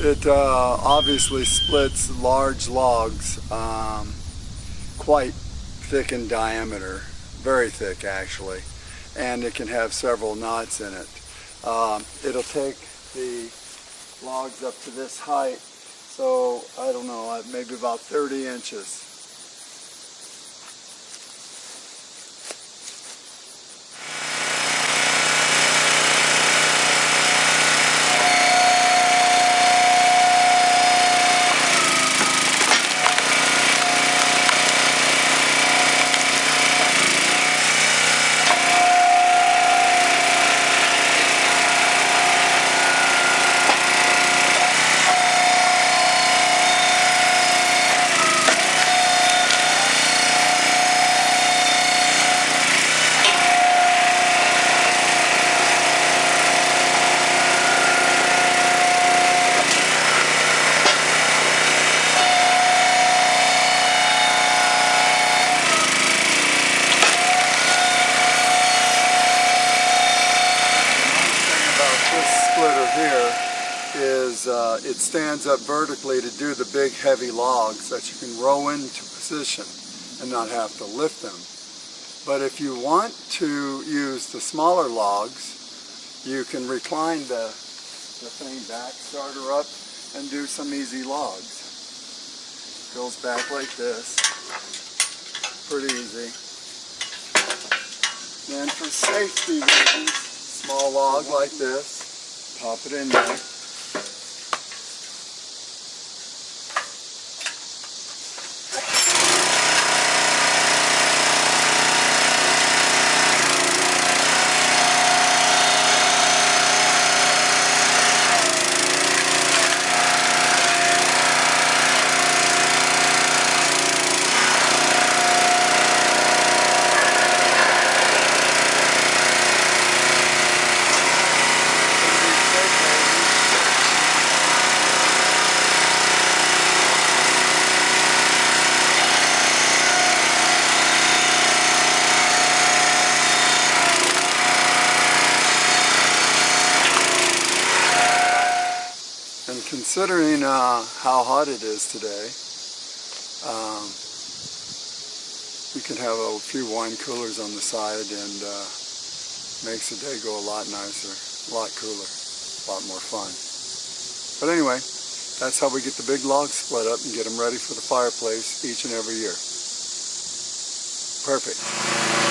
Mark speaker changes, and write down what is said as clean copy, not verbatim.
Speaker 1: It obviously splits large logs, quite thick in diameter, very thick actually, and it can have several knots in it. It'll take the logs up to this height, so I don't know, maybe about 30 inches. It stands up vertically to do the big heavy logs that you can row into position and not have to lift them. But if you want to use the smaller logs, you can recline the thing back, start her up, and do some easy logs. Goes back like this, pretty easy. Then for safety reasons, small log like this, pop it in there. Considering how hot it is today, we can have a few wine coolers on the side, and makes the day go a lot nicer, a lot cooler, a lot more fun. But anyway, that's how we get the big logs split up and get them ready for the fireplace each and every year. Perfect.